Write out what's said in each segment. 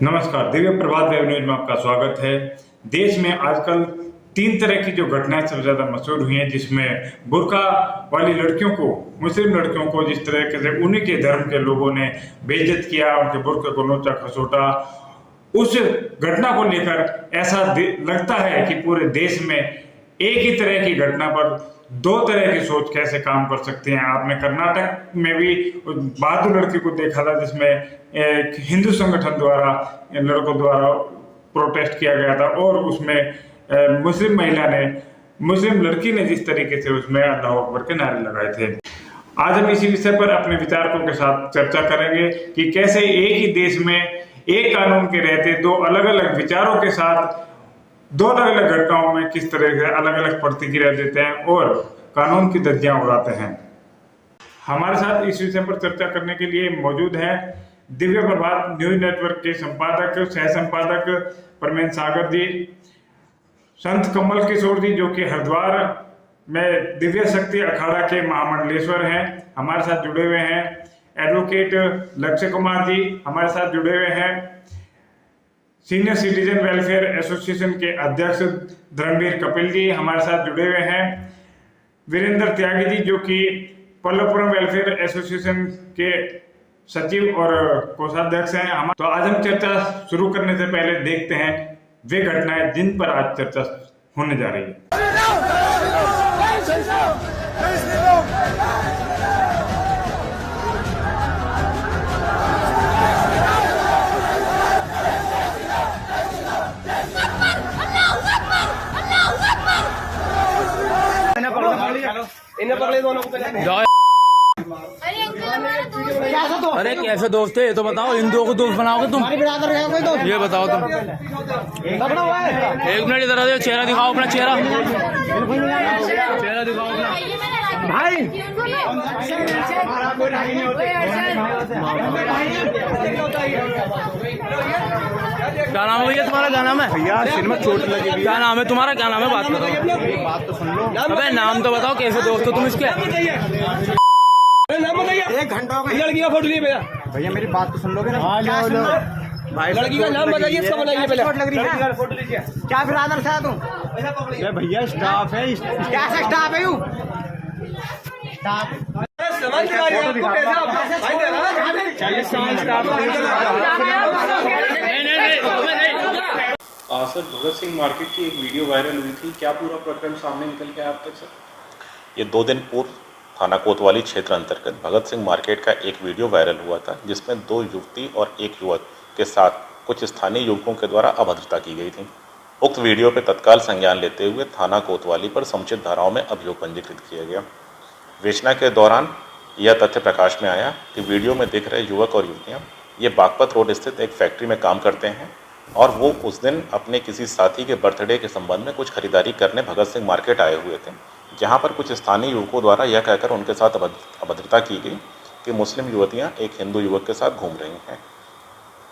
नमस्कार, दिव्य प्रभात web news में आपका स्वागत है। देश में आजकल 3 तरह की जो घटनाएं सबसे ज्यादा मशहूर हुई हैं, जिसमें बुर्का वाली लड़कियों को, मुस्लिम लड़कियों को जिस तरह से उन्हीं के धर्म के लोगों ने बेइज्जत किया, उनके बुर्के को नोचा खसोटा, उस घटना को लेकर ऐसा लगता है कि पूरे देश में एक ही तरह की घटना पर 2 तरह की सोच कैसे काम कर सकते हैं। आपने कर्नाटक में भी बहादुर लड़की को देखा था, जिसमें एक हिंदू संगठन द्वारा लड़कों द्वारा प्रोटेस्ट किया गया था और उसमें मुस्लिम महिला ने, मुस्लिम लड़की ने जिस तरीके से उसमें अल्लाह अकबर के नारे लगाए थे। आज हम इसी विषय पर अपने विचारकों के साथ चर्चा करेंगे कि कैसे एक ही देश में एक कानून के रहते 2 अलग अलग विचारों के साथ 2 अलग अलग घटनाओं में किस तरह से अलग अलग प्रतिक्रिया देते हैं और कानून की धज्जियां उड़ाते हैं। हमारे साथ इस विषय पर चर्चा करने के लिए मौजूद है दिव्य प्रभात न्यूज नेटवर्क के संपादक, सह संपादक परमेन सागर जी, संत कमल किशोर जी जो कि हरिद्वार में दिव्य शक्ति अखाड़ा के महामंडलेश्वर हैं, हमारे साथ जुड़े हुए हैं। एडवोकेट लक्ष्य कुमार जी हमारे साथ जुड़े हुए हैं। सीनियर सिटीजन वेलफेयर एसोसिएशन के अध्यक्ष धर्मवीर कपिल जी हमारे साथ जुड़े हुए हैं। वीरेंद्र त्यागी जी जो कि पल्लवपुरम वेलफेयर एसोसिएशन के सचिव और कोषाध्यक्ष हैं। तो आज हम चर्चा शुरू करने से पहले देखते हैं वे घटनाएं जिन पर आज चर्चा होने जा रही है। इन्हें पकड़े दोनों को अरे कैसे दोस्त है ये तो बताओ, हिंदुओं को दोस्त बनाओगे तुम? ये बताओ तुम। एक मिनट इधर आ, चेहरा दिखाओ अपना, चेहरा दिखाओ अपना भाई। क्या नाम है भैया तुम्हारा? क्या नाम है भैया? सिर में चोट लगी। क्या नाम है तुम्हारा? क्या नाम है? बात बताओ, बात तो सुन लो। अबे नाम तो बताओ, कैसे दोस्त हो तुम इसके? नाम बताइए। 1 घंटा हो गया। लड़की का फोटो लिए भैया। भैया मेरी बात तो सुन लोगे ना? भाई लड़की का नाम बताइए, इसका बताइए पहले। फोटो लीजिए। क्या बिरादर से तुम? भैया स्टाफ है। क्या स्टाफ है? सर, भगत सिंह मार्केट की एक वीडियो वायरल हुई थी, क्या पूरा प्रकरण सामने निकल के आया अब तक सर? ये 2 दिन पूर्व थाना कोतवाली क्षेत्र अंतर्गत भगत सिंह मार्केट का एक वीडियो वायरल हुआ था, जिसमें 2 युवती और 1 युवक के साथ कुछ स्थानीय युवकों के द्वारा अभद्रता की गई थी। उक्त वीडियो पर तत्काल संज्ञान लेते हुए थाना कोतवाली पर समुचित धाराओं में अभियोग पंजीकृत किया गया। विवेचना के दौरान यह तथ्य प्रकाश में आया कि वीडियो में दिख रहे युवक और युवतियाँ ये बागपत रोड स्थित एक फैक्ट्री में काम करते हैं और वो उस दिन अपने किसी साथी के बर्थडे के संबंध में कुछ खरीदारी करने भगत सिंह मार्केट आए हुए थे, जहां पर कुछ स्थानीय युवकों द्वारा यह कहकर उनके साथ अभद्रता की गई कि मुस्लिम युवतियां एक हिंदू युवक के साथ घूम रही हैं।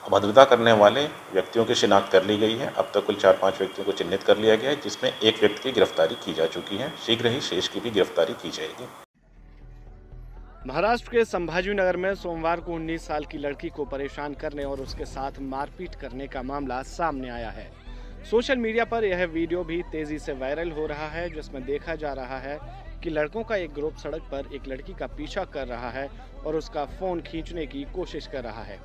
अभद्रता करने वाले व्यक्तियों की शिनाख्त कर ली गई है। अब तक कुल 4-5 व्यक्तियों को चिन्हित कर लिया गया है, जिसमें एक व्यक्ति की गिरफ्तारी की जा चुकी है। शीघ्र ही शेष की भी गिरफ्तारी की जाएगी। महाराष्ट्र के संभाजी नगर में सोमवार को 19 साल की लड़की को परेशान करने और उसके साथ मारपीट करने का मामला सामने आया है। सोशल मीडिया पर यह वीडियो भी तेजी से वायरल हो रहा है, जिसमें देखा जा रहा है कि लड़कों का एक ग्रुप सड़क पर एक लड़की का पीछा कर रहा है और उसका फोन खींचने की कोशिश कर रहा है।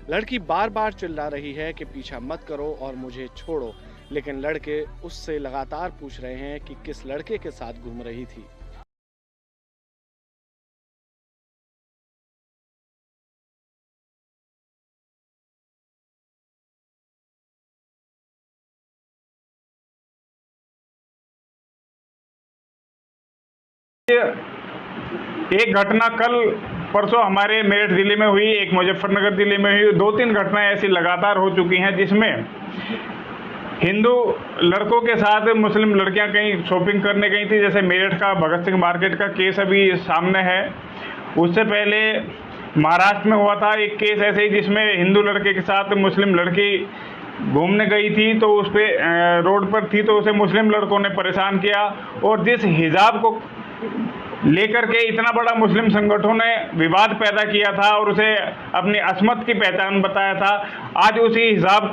लड़की बार बार चिल्ला रही है कि पीछा मत करो और मुझे छोड़ो, लेकिन लड़के उससे लगातार पूछ रहे हैं कि किस लड़के के साथ घूम रही थी। एक घटना कल परसों हमारे मेरठ जिले में हुई, एक मुजफ्फरनगर जिले में हुई, 2-3 घटनाएं ऐसी लगातार हो चुकी हैं जिसमें हिंदू लड़कों के साथ मुस्लिम लड़कियां कहीं शॉपिंग करने गई थी। जैसे मेरठ का भगत सिंह मार्केट का केस अभी सामने है। उससे पहले महाराष्ट्र में हुआ था एक केस ऐसे ही, जिसमें हिंदू लड़के के साथ मुस्लिम लड़की घूमने गई थी, तो उस पे रोड पर थी, तो उसे मुस्लिम लड़कों ने परेशान किया और जिस हिजाब को लेकर के इतना बड़ा मुस्लिम संगठनों ने विवाद पैदा किया था और उसे अपनी असमत की पहचान बताया था, आज उसी हिजाब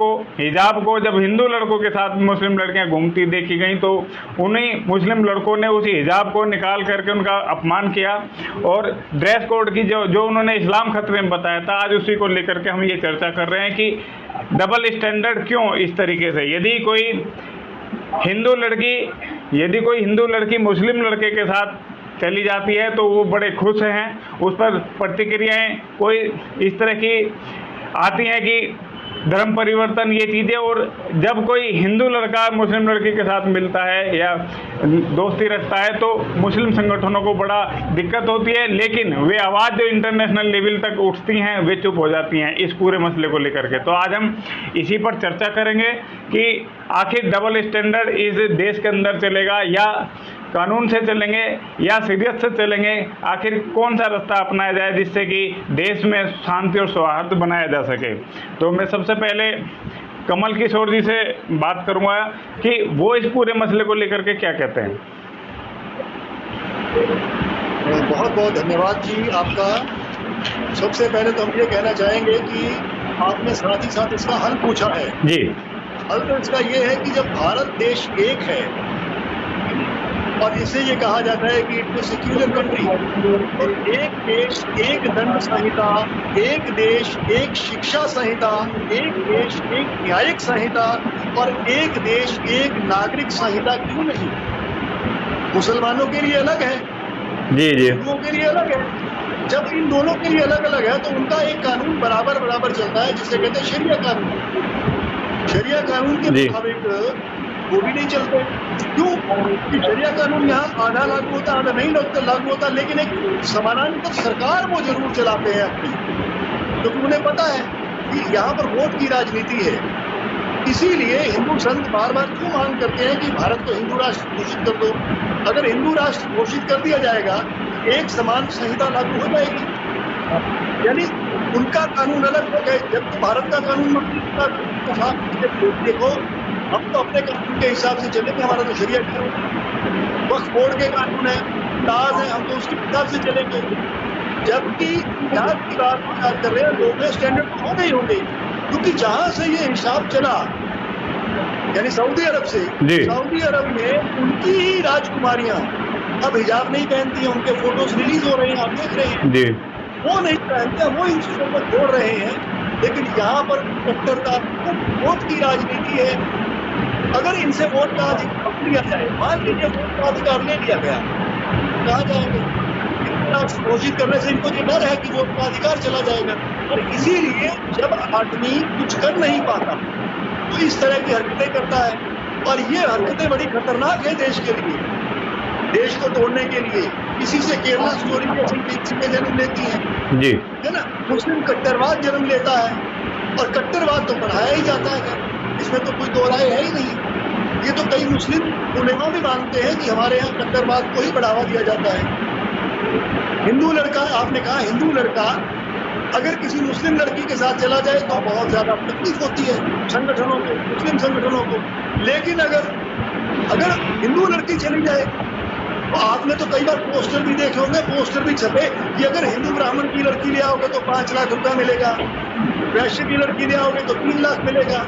को जब हिंदू लड़कों के साथ मुस्लिम लड़कियां घूमती देखी गई तो उन्हीं मुस्लिम लड़कों ने उसी हिजाब को निकाल करके उनका अपमान किया और ड्रेस कोड की जो उन्होंने इस्लाम खतरे में बताया था, आज उसी को लेकर के हम ये चर्चा कर रहे हैं कि डबल स्टैंडर्ड क्यों इस तरीके से। यदि कोई हिंदू लड़की मुस्लिम लड़के के साथ चली जाती है तो वो बड़े खुश हैं, उस पर प्रतिक्रियाएं कोई इस तरह की आती हैं कि धर्म परिवर्तन ये चीज़ें, और जब कोई हिंदू लड़का मुस्लिम लड़की के साथ मिलता है या दोस्ती रखता है तो मुस्लिम संगठनों को बड़ा दिक्कत होती है, लेकिन वे आवाज़ जो इंटरनेशनल लेवल तक उठती हैं वे चुप हो जाती हैं इस पूरे मसले को लेकर के। तो आज हम इसी पर चर्चा करेंगे कि आखिर डबल स्टैंडर्ड इस देश के अंदर चलेगा या कानून से चलेंगे या शरीयत से चलेंगे, आखिर कौन सा रास्ता अपनाया जाए जिससे कि देश में शांति और सौहार्द बनाया जा सके। तो मैं सबसे पहले कमल किशोर जी से बात करूंगा कि वो इस पूरे मसले को लेकर के क्या कहते हैं। बहुत बहुत धन्यवाद जी आपका। सबसे पहले तो हम ये कहना चाहेंगे कि आपने साथ ही साथ इसका हल पूछा है जी। हल तो इसका ये है कि जब भारत देश एक है और इसे ये कहा जाता है कि इट इज सेक्युलर कंट्री, और एक देश एक दंड संहिता, एक देश एक शिक्षा संहिता, एक देश एक न्यायिक संहिता और एक देश एक नागरिक संहिता क्यों नहीं? मुसलमानों के लिए अलग है, जी जी, हिंदुओं के लिए अलग है। जब इन दोनों के लिए अलग अलग है तो उनका एक कानून बराबर बराबर चलता है जिसे कहते हैं शरिया कानून। शरिया कानून के मुताबिक वो भी नहीं चलते। क्यों? कि शरिया कानून यहाँ आधा लागू होता, आधा नहीं लागू होता, लेकिन एक समानांतर सरकार वो जरूर चलाते हैं अपनी, क्योंकि तो उन्हें पता है कि यहाँ पर वोट की राजनीति है। इसीलिए हिंदू संत बार बार क्यों मांग करते हैं कि भारत को हिंदू राष्ट्र घोषित कर दो। अगर हिंदू राष्ट्र घोषित कर दिया जाएगा, एक समान संहिता लागू हो जाएगी, यानी उनका कानून अलग हो गए, जबकि भारत का कानून देखो हम तो अपने कानून के हिसाब से चलेंगे, हमारा तो शरिया कानून, वक्फ बोर्ड के कानून है, ताज है, हम तो उसके हिसाब से चलेंगे। जबकि यहाँ की बात कर रहे हैं, डबल स्टैंडर्ड तो होंगे ही होंगे, क्योंकि जहां से ये हिसाब चला यानी सऊदी अरब से, सऊदी अरब में उनकी ही राजकुमारियां अब हिजाब नहीं पहनती हैं, उनके फोटोज रिलीज हो रहे हैं, आप देख रहे हैं, वो नहीं पहनते, वो इन चीजों को छोड़ रहे हैं। लेकिन यहाँ पर कट्टरता वोट की राजनीति है। अगर इनसे वोट का अधिकार लिया जाए, मान लीजिए वोट का अधिकार ले लिया गया, कहा जाएंगे घोषित करने से इनको ये डर है कि वोट का अधिकार चला जाएगा, और इसीलिए जब आदमी कुछ कर नहीं पाता तो इस तरह की हरकतें करता है, और ये हरकतें बड़ी खतरनाक है देश के लिए, देश को तोड़ने के लिए। इसी से केरला स्टोरी में जन्म लेती है जी, है ना। मुस्लिम कट्टरवाद जन्म लेता है, और कट्टरवाद तो बढ़ाया ही जाता है, इसमें तो कोई दो राय है ही नहीं। ये तो कई मुस्लिम उलेमा भी मानते हैं कि हमारे यहाँ कट्टरवाद को ही बढ़ावा दिया जाता है। हिंदू लड़का, आपने कहा हिंदू लड़का अगर किसी मुस्लिम लड़की के साथ चला जाए तो बहुत ज्यादा तकलीफ होती है संगठनों को, मुस्लिम संगठनों को। लेकिन अगर हिंदू लड़की चली जाए तो आपने तो कई बार पोस्टर भी देखे होंगे, पोस्टर भी छपे कि अगर हिंदू ब्राह्मण की लड़की ले आओगे तो 5 लाख रुपया मिलेगा, वैश्य की लड़की ले आओगे तो 3 लाख मिलेगा,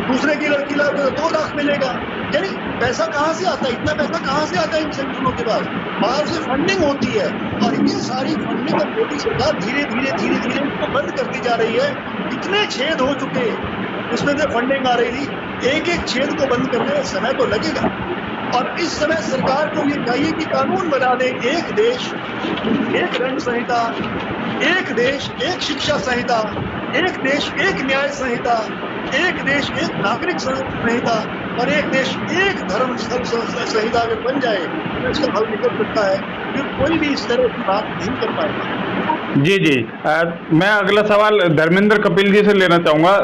दूसरे की लड़की लाओगे तो 2 लाख मिलेगा। यानी पैसा कहाँ से आता है? इतना पैसा कहाँ से आता है इन संगठनों के पास? बाहर से फंडिंग होती है, और ये सारी फंडिंग अब मोदी सरकार धीरे धीरे इनको बंद करती जा रही है। इतने छेद हो चुके इसमें से फंडिंग आ रही थी, एक एक छेद को बंद करने में समय तो लगेगा, और इस समय सरकार को ये चाहिए कि कानून बना दे, एक देश एक दंड संहिता, एक देश एक शिक्षा संहिता, एक देश एक न्याय संहिता, एक देश एक नागरिक संहिता, और एक देश एक धर्म संहिता अगर बन जाए तो इसका हल निकल सकता है। फिर कोई भी इस तरह की बात नहीं कर पाएगा। जी जी, मैं अगला सवाल धर्मेंद्र कपिल जी से लेना चाहूँगा।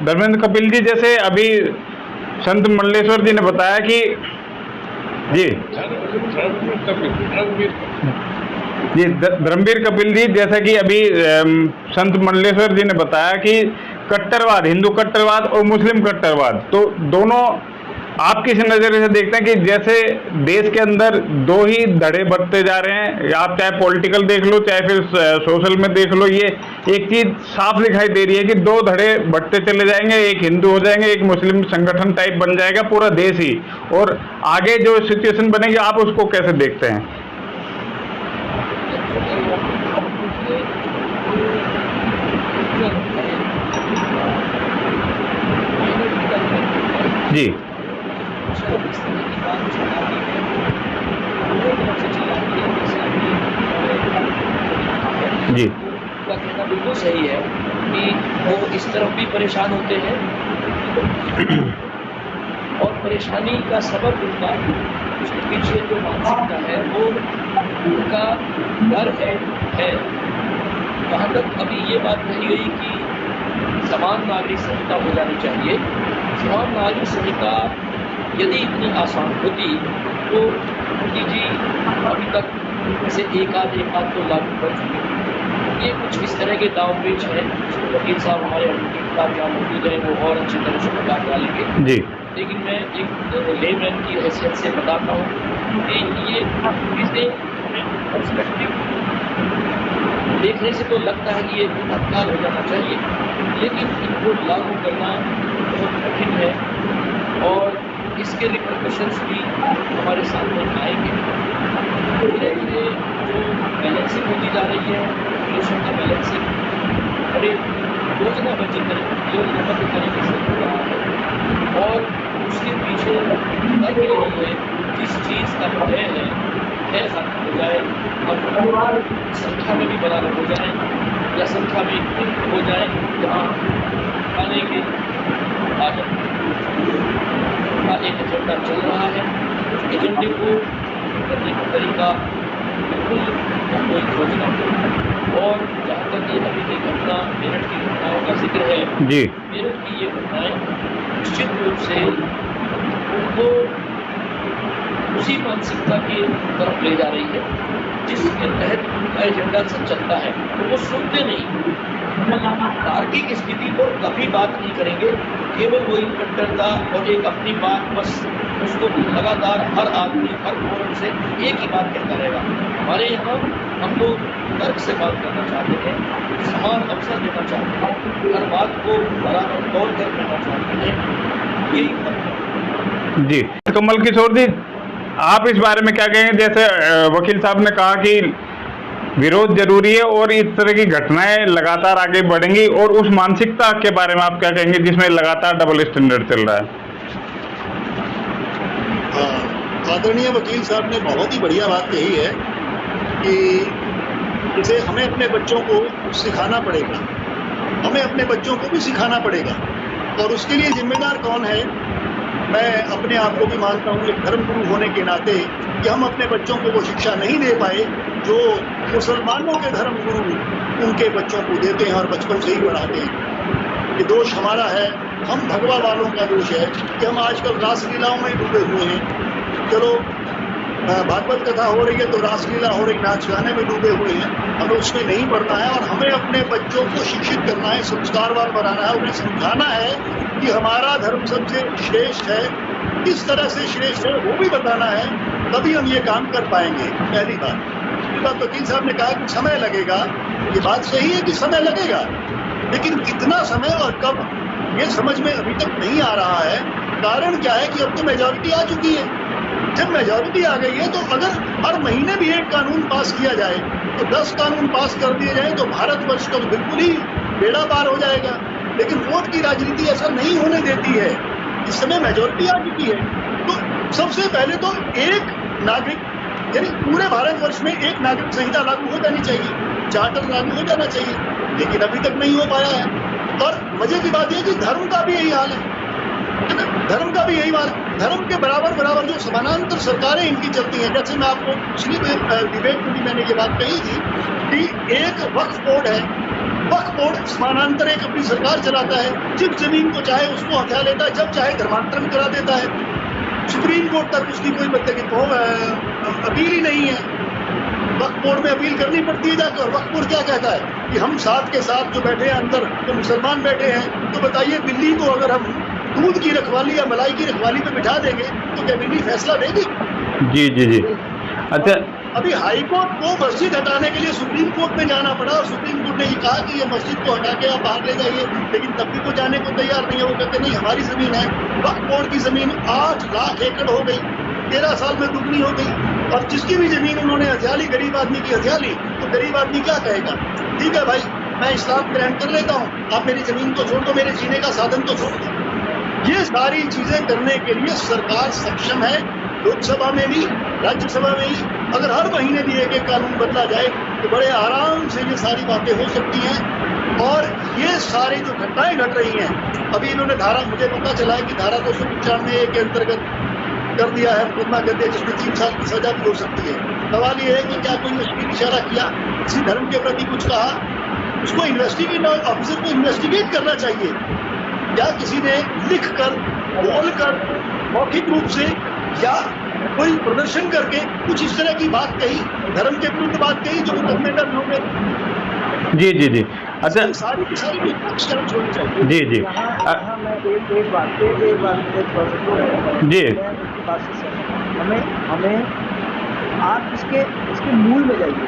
धर्मेंद्र कपिल जी, जैसे अभी संत मंडलेश्वर जी ने बताया कि जी धर्मवीर कपिल जी, जैसा कि अभी संत मंडलेश्वर जी ने बताया कि कट्टरवाद, हिंदू कट्टरवाद और मुस्लिम कट्टरवाद, तो दोनों आप किस नज़रिए से देखते हैं कि जैसे देश के अंदर दो ही धड़े बढ़ते जा रहे हैं, आप चाहे पॉलिटिकल देख लो चाहे फिर सोशल में देख लो, ये एक चीज साफ दिखाई दे रही है कि दो धड़े बढ़ते चले जाएंगे, एक हिंदू हो जाएंगे, एक मुस्लिम संगठन टाइप बन जाएगा पूरा देश ही, और आगे जो सिचुएशन बनेगी आप उसको कैसे देखते हैं? जी जी, का कहना बिल्कुल सही है कि वो इस तरफ भी परेशान होते हैं और परेशानी का सबब उनका उसके पीछे जो मानसिकता है वो उनका डर है। वहाँ तक अभी ये बात कही गई कि समान नागरिक संहिता हो जानी चाहिए। समान नागरिक संहिता यदि इतनी आसान होती तो मोदी जी अभी तक ऐसे एक आध तो लागू कर चुके हैं। ये कुछ इस तरह के दाव पेच हैं, वकील साहब हमारे किताब जहाँ मौजूद है वो और अच्छी तरह से बता डालेंगे जी। लेकिन मैं एक लेमैन की हैसियत से बताता हूँ कि ये चीज़ें पर्सपेक्टिव देखने से तो लगता है कि ये तत्काल हो जाना चाहिए, लेकिन इनको लागू करना बहुत कठिन है और इसके रिपरकशंस भी हमारे सामने आएंगे। धीरे धीरे जो बैलेंसिंग होती जा रही है, पॉपुलेशन का बैलेंसिंग बड़े योजनाबद्ध तरीके से हो रहा है और उसके पीछे लग रही है जिस चीज़ का भय है खत्म हो जाए और संख्या में भी बराबर हो जाए या संख्या में हो जाए, जहाँ खाने के आदत का एक एजेंडा चल रहा है। उस एजेंडे को करने का तरीका बिल्कुल कोई योजना हो। और जहाँ तक ये अभी की घटना मेरठ की घटनाओं का जिक्र है जी, मेरठ की ये घटनाएं निश्चित रूप से उनको उसी मानसिकता की तरफ ले जा रही है जिसके तहत उनका एजेंडा चलता है, तो वो सुनते नहीं, तार्किक स्थिति पर कभी बात नहीं करेंगे, केवल वो एक कट्टरता और एक अपनी बात बस उसको लगातार हर आदमी हर फोरम से एक ही बात कहता रहेगा। हमारे यहाँ हम लोग तर्क से बात करना चाहते हैं, समान अवसर देना चाहते हैं, हर बात को बराबर तौर पर कहना चाहते हैं, यही फर्क है जी। कमल किशोर जी, आप इस बारे में क्या कहेंगे? जैसे वकील साहब ने कहा कि विरोध जरूरी है और इस तरह की घटनाएं लगातार आगे बढ़ेंगी, और उस मानसिकता के बारे में आप क्या कहेंगे जिसमें लगातार डबल स्टैंडर्ड चल रहा है? आदरणीय वकील साहब ने बहुत ही बढ़िया बात कही है कि इसे हमें अपने बच्चों को सिखाना पड़ेगा, हमें अपने बच्चों को भी सिखाना पड़ेगा, और उसके लिए जिम्मेदार कौन है? मैं अपने आप को भी मानता हूँ एक धर्मगुरु होने के नाते कि हम अपने बच्चों को वो शिक्षा नहीं दे पाए जो मुसलमानों के धर्मगुरु उनके बच्चों को देते हैं और बचपन से ही बढ़ाते हैं। ये दोष हमारा है, हम भगवा वालों का दोष है कि हम आजकल रासलीलाओं में डूबे हुए हैं। चलो भागवत कथा हो रही है तो रासलीला हो रही, नाच गाने में डूबे हुए हैं, हमें उसमें नहीं पढ़ना है और हमें अपने बच्चों को शिक्षित करना है, संस्कारवान बनाना है, उन्हें समझाना है कि हमारा धर्म सबसे श्रेष्ठ है, किस तरह से श्रेष्ठ है वो भी बताना है, तभी हम ये काम कर पाएंगे। पहली बात। दूसरी बात, वकील साहब ने कहा कि समय लगेगा, ये बात सही है कि समय लगेगा, लेकिन कितना समय और कब ये समझ में अभी तक नहीं आ रहा है। कारण क्या है कि अब तो मेजॉरिटी आ चुकी है। जब मेजॉरिटी आ गई है तो अगर हर महीने भी एक कानून पास किया जाए तो 10 कानून पास कर दिए जाए तो भारतवर्ष का बिल्कुल ही बेड़ा पार हो जाएगा। लेकिन वोट की राजनीति ऐसा नहीं होने देती है। इस समय मेजॉरिटी आ चुकी है तो सबसे पहले तो एक नागरिक यानी पूरे भारतवर्ष में एक नागरिक संहिता लागू हो जानी चाहिए, चार्टर लागू हो जाना चाहिए, लेकिन अभी तक नहीं हो पाया है। और मजे की बात यह कि धर्म का भी यही हाल है, धर्म का भी यही हाल है। धर्म के बराबर जो समानांतर सरकारें इनकी चलती हैं, जैसे मैं आपको पिछली डिबेट में भी मैंने ये बात कही थी कि एक वक्फ बोर्ड है, वक्फ बोर्ड समानांतर एक अपनी सरकार चलाता है, जिस जमीन को चाहे उसको हथिया लेता है, जब चाहे धर्मांतरण करा देता है, सुप्रीम कोर्ट तक उसकी कोई अपील ही नहीं है। वक्फ बोर्ड में अपील करनी पड़ती है जाकर, और वक्फ बोर्ड क्या कहता है कि हम साथ के साथ जो बैठे हैं अंदर, तो मुसलमान बैठे हैं, तो बताइए दिल्ली को अगर हम दूध की रखवाली या मलाई की रखवाली पे बिठा देंगे तो कैबिनेट फैसला देगी। जी जी जी। अच्छा, अभी हाई कोर्ट को मस्जिद हटाने के लिए सुप्रीम कोर्ट में जाना पड़ा और सुप्रीम कोर्ट ने ये कहा कि ये मस्जिद को हटा के आप बाहर ले जाइए, लेकिन तब भी वो जाने को तैयार नहीं है। वो कहते नहीं, हमारी जमीन है। वक्फ बोर्ड की जमीन 8 लाख एकड़ हो गई, 13 साल में दुगनी हो गई। और जिसकी भी जमीन उन्होंने हथिया ली, गरीब आदमी की हथिया ली, तो गरीब आदमी क्या कहेगा? ठीक है भाई, मैं इस्लाम ग्रहण कर लेता हूँ, आप मेरी जमीन को छोड़ दो, मेरे जीने का साधन तो छोड़ दो। ये सारी चीजें करने के लिए सरकार सक्षम है, लोकसभा में भी, राज्यसभा में भी। अगर हर महीने भी एक कानून बदला जाए तो बड़े आराम से ये सारी बातें हो सकती हैं। और ये सारी जो घटनाएं घट रही हैं, अभी इन्होंने धारा, मुझे पता चला है कि धारा 295 के अंतर्गत कर दिया है, मुकदमा कर दिया, जिसमें 3 साल की सजा भी हो सकती है। सवाल ये है कि क्या कोई उसकी इशारा किया, किसी धर्म के प्रति कुछ कहा, उसको इन्वेस्टिगेट, ऑफिसर को इन्वेस्टिगेट करना चाहिए। या किसी ने लिख कर, बोल कर, मौखिक रूप से या कोई प्रदर्शन करके कुछ इस तरह की बात कही, धर्म के विरुद्ध बात कही, जो मुकदमे दर्ज होंगे। जी जी जी। अच्छा, सारी की सारी शर्म छोड़नी चाहिए। जी जी। जी, हमें आप इसके मूल में जाइए।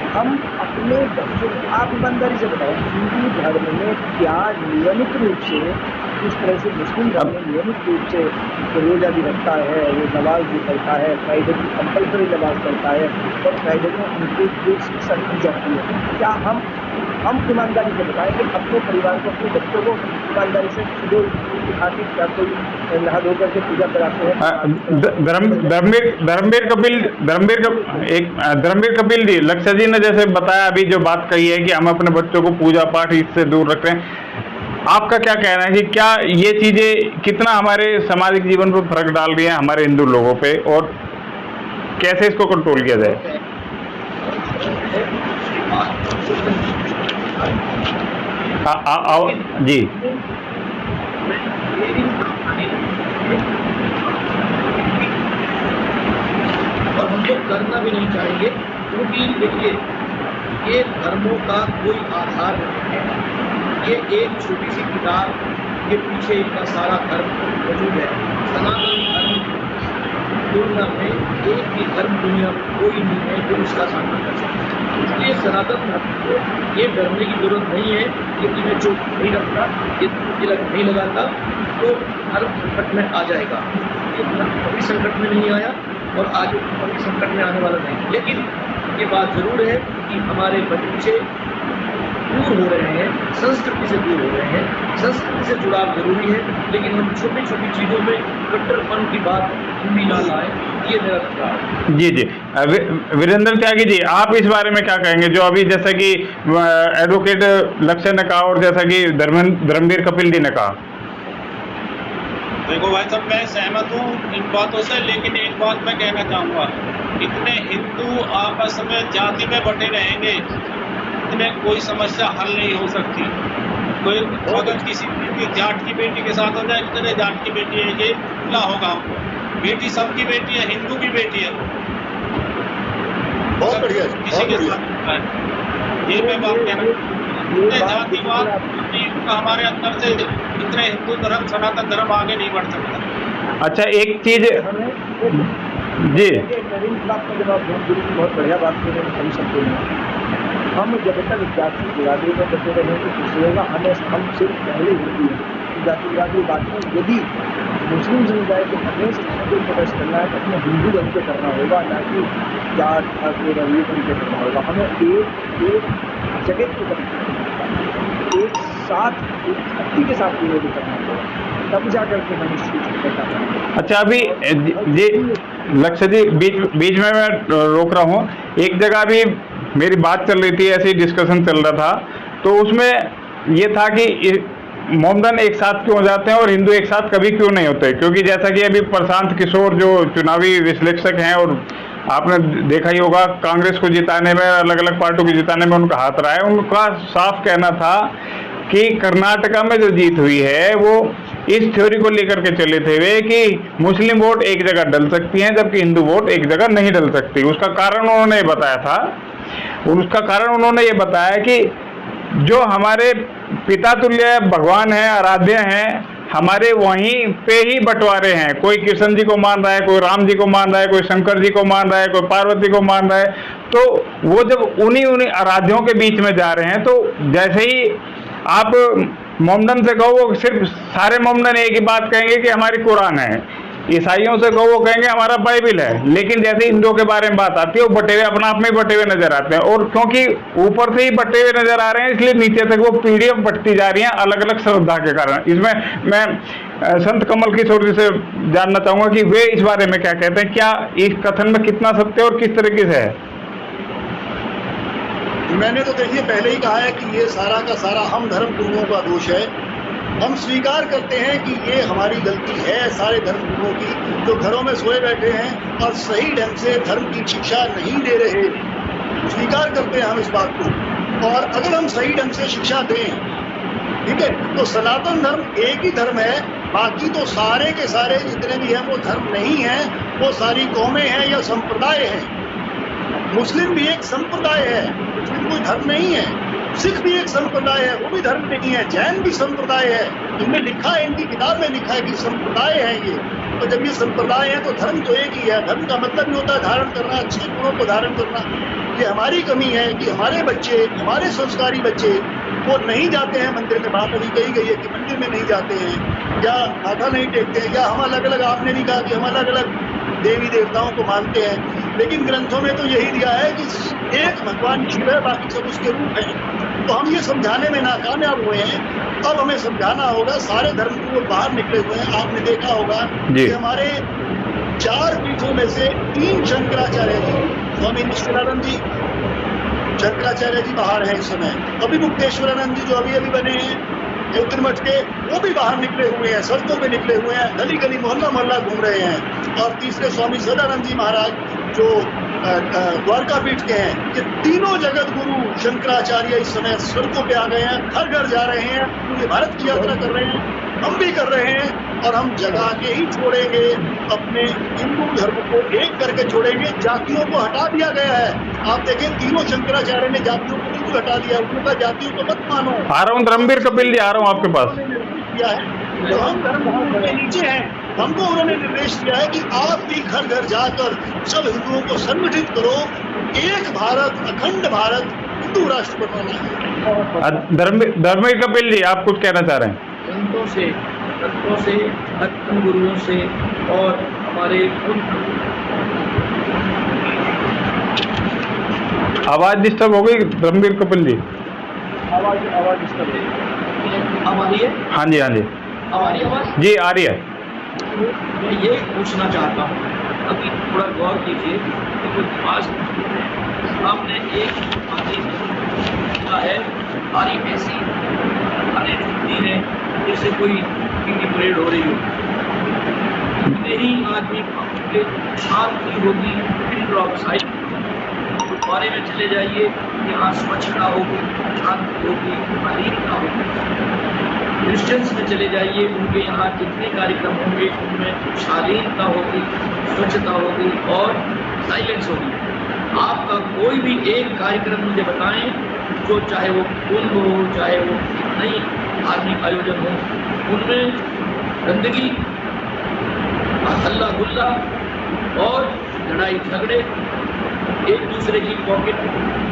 हम अपने बच्चों को, आप ईमानदारी से बताएं, हिंदू धर्म में क्या नियमित रूप से, जिस तरह से मुस्लिम धर्म में नियमित रूप से रोजा भी रखता है, वो नमाज भी पढ़ता है, फ्राइडे की कंपल्सरी नमाज पढ़ता है, और फ्राइडे में उनकी जो शिक्षा की जाती है, क्या हम ईमानदारी से बताएं कि अपने परिवार को, अपने बच्चों को ईमानदारी से दिखा के क्या कोई नहा धो करके पूजा कराते हैं? धर्मवीर कपिल जी, लक्ष्य जी ने जैसे बताया, अभी जो बात कही है कि हम अपने बच्चों को पूजा पाठ इससे दूर रख रहे हैं, आपका क्या कहना है कि क्या ये चीजें कितना हमारे सामाजिक जीवन पर फर्क डाल रही है हमारे हिंदू लोगों पे, और कैसे इसको कंट्रोल किया जाए? जी और हम लोग करना भी नहीं चाहेंगे, क्योंकि देखिए ये धर्मों का कोई आधार नहीं है। ये एक छोटी सी किताब के पीछे इनका सारा धर्म मौजूद है। सनातन धर्म दुनिया में एक भी धर्म दुनिया में कोई नहीं है जो इसका सामना कर सकता है। इसलिए सनातन धर्म को ये डरने की जरूरत नहीं है कि तुम्हें चोट नहीं रखता, ये तिलक नहीं लगाता तो धर्म संकट में आ जाएगा। ये धर्म कभी संकट में नहीं आया और आगे कभी संकट में आने वाला नहीं। लेकिन ये बात जरूर है कि हमारे बच्चे दूर हो रहे हैं, संस्कृति से दूर हो रहे हैं। संस्कृति से जुड़ाव जरूरी है, लेकिन हम छोटी छोटी चीज़ों में कट्टरपन की बात भी ना लाएं, ये मेरा सुझाव है। जी जी। वीरेंद्र त्यागी जी, आप इस बारे में क्या कहेंगे, जो अभी जैसा कि एडवोकेट लक्ष्य ने कहा और जैसा कि धर्मवीर कपिल जी ने कहा? देखो भाई साहब, मैं सहमत हूँ इन बातों से, लेकिन एक बात मैं कहना चाहूँगा, इतने हिंदू आपस में जाति में बटे रहेंगे, इतने कोई समस्या हल नहीं हो सकती। कोई अगर किसी की जाट की बेटी के साथ हो जाए, इतने जाट की बेटी है, ये क्या होगा हमको? बेटी सबकी बेटी है, हिंदू की बेटी है, बहुत बढ़िया, किसी के साथ ये मैं बात कहना। जातिवाद हमारे अंदर से इतने हिंदू धर्म, सनातन धर्म आगे नहीं बढ़ सकता। अच्छा, एक चीज जी, बहुत बढ़िया बात की, सही शब्दों में हम जब तक जाति बिरादरी में बचे रहे तो कुछ होगा, हम सिर्फ पहले होती है जाति बिरादरी बात में। यदि मुस्लिम समुदाय को हमें कोई प्रदर्श करना है तो अपने हिंदू बन के करना होगा, ना कि जाट ठाकुर रवि बन के करना होगा। हमें एक जगह को एक साथ, एक शक्ति के साथ विरोध करना होगा, तब जा करके हम इस चीज़ को करना पाएंगे। अच्छा, अभी जी लक्ष्य जी, बीच में मैं रोक रहा हूँ। एक जगह भी मेरी बात चल रही थी, ऐसे ही डिस्कशन चल रहा था, तो उसमें ये था कि मोमडन एक साथ क्यों हो जाते हैं और हिंदू एक साथ कभी क्यों नहीं होते? क्योंकि जैसा कि अभी प्रशांत किशोर जो चुनावी विश्लेषक हैं, और आपने देखा ही होगा कांग्रेस को जिताने में, अलग अलग पार्टियों को जिताने में उनका हाथ रहा है। उनका साफ कहना था कि कर्नाटका में जो जीत हुई है वो इस थ्योरी को लेकर के चले थे वे कि मुस्लिम वोट एक जगह डल सकती हैं जबकि हिंदू वोट एक जगह नहीं डल सकती। उसका कारण उन्होंने बताया था, उसका कारण उन्होंने ये बताया कि जो हमारे पिता तुल्य भगवान हैं, आराध्य हैं, हमारे वहीं पे ही बंटवारे हैं। कोई कृष्ण जी को मान रहा है, कोई राम जी को मान रहा है, कोई शंकर जी को मान रहा है, कोई पार्वती को मान रहा है। तो वो जब उन्हीं आराध्यों के बीच में जा रहे हैं, तो जैसे ही आप मोमडन से कहो, वो सिर्फ सारे मोमडन एक ही बात कहेंगे कि हमारी कुरान है। ईसाइयों से कहो, वो कहेंगे हमारा बाइबिल है। लेकिन जैसे हिंदुओं के बारे में बात आती है, वो बटे हुए अपना आप में ही बटे हुए नजर आते हैं। और क्योंकि ऊपर से ही बटे हुए नजर आ रहे हैं, इसलिए नीचे तक वो पीढ़ियां बटती जा रही हैं अलग अलग श्रद्धा के कारण। इसमें मैं संत कमल किशोर जी से जानना चाहूंगा कि वे इस बारे में क्या कहते हैं, क्या इस कथन में कितना सत्य और किस तरीके से है। मैंने तो देखिए पहले ही कहा है कि ये सारा का सारा हम धर्म गुरुओं का दोष है। हम स्वीकार करते हैं कि ये हमारी गलती है सारे धर्म गुरुओं की, जो घरों में सोए बैठे हैं और सही ढंग से धर्म की शिक्षा नहीं दे रहे। स्वीकार करते हैं हम इस बात को। और अगर हम सही ढंग से शिक्षा दें, ठीक है, तो सनातन धर्म एक ही धर्म है। बाकी तो सारे के सारे जितने भी हैं वो धर्म नहीं है, वो सारी कौमें हैं या संप्रदाय हैं। मुस्लिम भी एक संप्रदाय है, मुस्लिम कोई धर्म नहीं है। सिख भी एक संप्रदाय है, वो भी धर्म नहीं है। जैन भी संप्रदाय है, इनमें लिखा है, इनकी किताब में लिखा है कि संप्रदाय है ये। तो जब ये संप्रदाय है तो धर्म तो एक ही है। धर्म का मतलब ये होता है धारण करना, अच्छे गुणों को धारण करना। ये हमारी कमी है कि हमारे बच्चे, हमारे संस्कारी बच्चे, वो नहीं जाते हैं मंदिर में। बात अभी कही गई है कि मंदिर में नहीं जाते हैं, या माथा नहीं टेकते हैं, या हम अलग अलग, आपने नहीं कहा कि हम अलग अलग देवी देवताओं को मानते हैं। लेकिन ग्रंथों में तो यही दिया है कि एक भगवान शिव है, बाकी सब उसके रूप हैं। तो हम ये समझाने में नाकामयाब हुए हैं। अब हमें समझाना होगा। सारे धर्म को बाहर निकले हुए हैं। आपने देखा होगा कि हमारे 4 पीठों में से 3 शंकराचार्य जी, स्वामी निष्कलानंद जी, शंकराचार्य जी बाहर हैं इस समय। अभी मुक्तेश्वरानंद जी जो अभी अभी बने हैं ज्योतिर्मठ के, वो भी बाहर निकले हुए हैं, सड़कों पे निकले हुए हैं, गली गली मोहल्ला मोहल्ला घूम रहे हैं। और तीसरे स्वामी सदानंद जी महाराज जो द्वारका पीठ के हैं, ये तीनों जगत गुरु शंकराचार्य इस समय सड़कों पे आ गए हैं, घर घर जा रहे हैं, पूरे भारत की यात्रा कर रहे हैं। हम भी कर रहे हैं और हम जगा के ही छोड़ेंगे। अपने हिंदू धर्म को एक करके छोड़ेंगे। जातियों को हटा दिया गया है। आप देखें, तीनों शंकराचार्य ने जातियों को बिल्कुल हटा दिया। उनका जातियों को मत मानो। आ रहा हूँ धर्मवीर कपिल जी, आ रहा हूँ आपके पास। किया है तो हम धर्म के नीचे हैं। हमको उन्होंने निर्देश दिया है कि आप भी घर घर जाकर सब हिंदुओं को संगठित करो। एक भारत, अखंड भारत, हिंदू राष्ट्र बनवाना है। धर्मवीर कपिल जी, आप कुछ कहना चाह रहे हैं? संतों से, अखंड गुरुओं से और हमारे आवाज डिस्टर्ब हो गई धर्मवीर कपिल जी। आवाज डिस्टर्ब है। अब आ रही है? हाँ जी, हाँ जी, हमारी आवाज जी आ रही है। मैं ये पूछना चाहता हूँ, अभी थोड़ा गौर कीजिए कि कोई खास सामने एक आदमी है, सारी ऐसी खाने छुट्टी है जैसे कोई की परेड हो रही हो। नहीं आदमी के शांति होगी, फिर ड्रॉप साइड गुरुद्वारे में चले जाइए, यहाँ स्वच्छता होगी, शांति होगी, मालिकता होगी। क्रिश्चियंस में चले जाइए, उनके यहाँ जितने कार्यक्रम होंगे उनमें शालीनता होगी, स्वच्छता होगी और साइलेंस होगी। आपका कोई भी एक कार्यक्रम मुझे बताएं, जो चाहे वो कुंभ हो, चाहे वो नई धार्मिक आयोजन हो, उनमें गंदगी, हल्ला गुल्ला और लड़ाई झगड़े, एक दूसरे की पॉकेट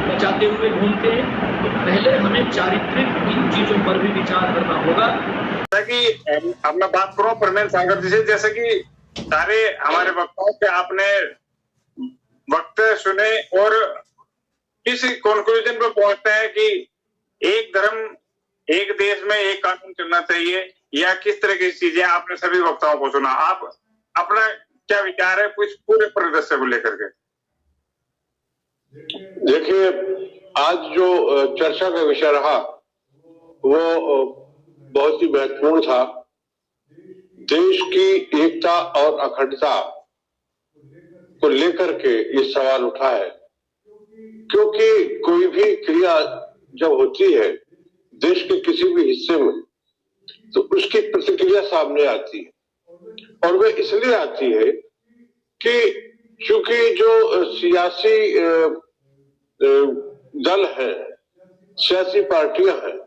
बचाते हुए घूमते हैं। तो पहले हमें चारित्रिक इन चीजों पर भी विचार करना होगा। कि अब मैं बात करूं परमेन सागर जी से, जैसे कि सारे हमारे वक्ताओं के आपने वक्तव्य सुने और किस कंक्लूजन पे पहुंचते हैं कि एक धर्म, एक देश में एक कानून चलना चाहिए, या किस तरह की चीजें आपने सभी वक्ताओं को सुना। आप अपना क्या विचार है कुछ पूरे परिदृश्य को लेकर के? देखिए, आज जो चर्चा का विषय रहा वो बहुत ही महत्वपूर्ण था। देश की एकता और अखंडता को लेकर के ये सवाल उठा है, क्योंकि कोई भी क्रिया जब होती है देश के किसी भी हिस्से में, तो उसकी प्रतिक्रिया सामने आती है। और वह इसलिए आती है कि चूंकि जो सियासी दल है, सियासी पार्टियां हैं,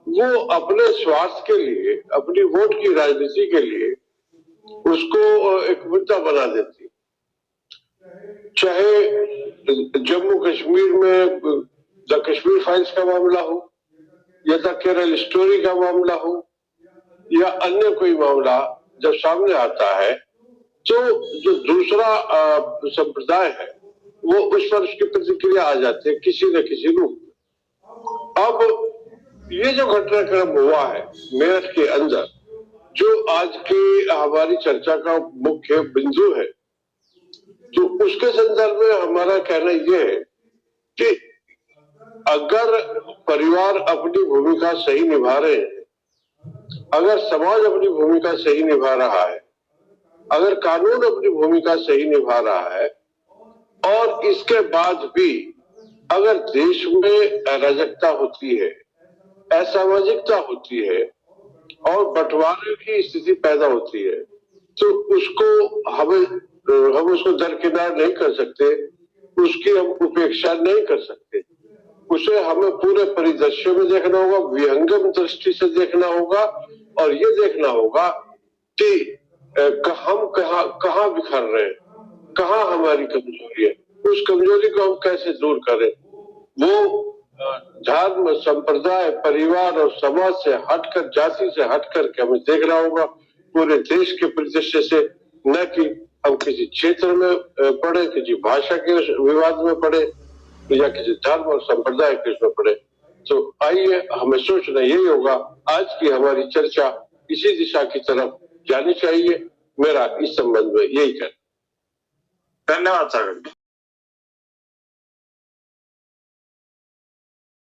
वो अपने स्वार्थ के लिए, अपनी वोट की राजनीति के लिए उसको एक मुद्दा बना देती। चाहे जम्मू कश्मीर में द कश्मीर फाइल्स का मामला हो, या द केरल स्टोरी का मामला हो, या अन्य कोई मामला जब सामने आता है तो जो दूसरा संप्रदाय है वो उस पर उसकी प्रतिक्रिया आ जाती है किसी न किसी रूप में। अब ये जो घटनाक्रम हुआ है मेरठ के अंदर, जो आज की हमारी चर्चा का मुख्य बिंदु है, तो उसके संदर्भ में हमारा कहना यह है कि अगर परिवार अपनी भूमिका सही निभा रहे हैं, अगर समाज अपनी भूमिका सही निभा रहा है, अगर कानून अपनी भूमिका सही निभा रहा है, और इसके बाद भी अगर देश में अराजकता होती है, असामाजिकता होती है और बंटवारे की स्थिति पैदा होती है, तो उसको हम उसको दरकिनार नहीं कर सकते, उसकी हम उपेक्षा नहीं कर सकते। उसे हमें पूरे परिदृश्य में देखना होगा, विहंगम दृष्टि से देखना होगा, और ये देखना होगा कि हम कहाँ बिखर रहे हैं, कहाँ हमारी कमजोरी है, उस कमजोरी को हम कैसे दूर करें। वो धर्म, संप्रदाय, परिवार और समाज से हटकर, जाति से हटकर के हमें देखना होगा पूरे देश के परिदृश्य से, न कि हम किसी क्षेत्र में पड़े, किसी भाषा के विवाद में पड़े या किसी धर्म और संप्रदाय के इसमें पड़े। तो आइए हमें सोचना यही होगा, आज की हमारी चर्चा इसी दिशा की तरफ जानी चाहिए। मेरा इस संबंध में यही कहना। धन्यवाद सागर।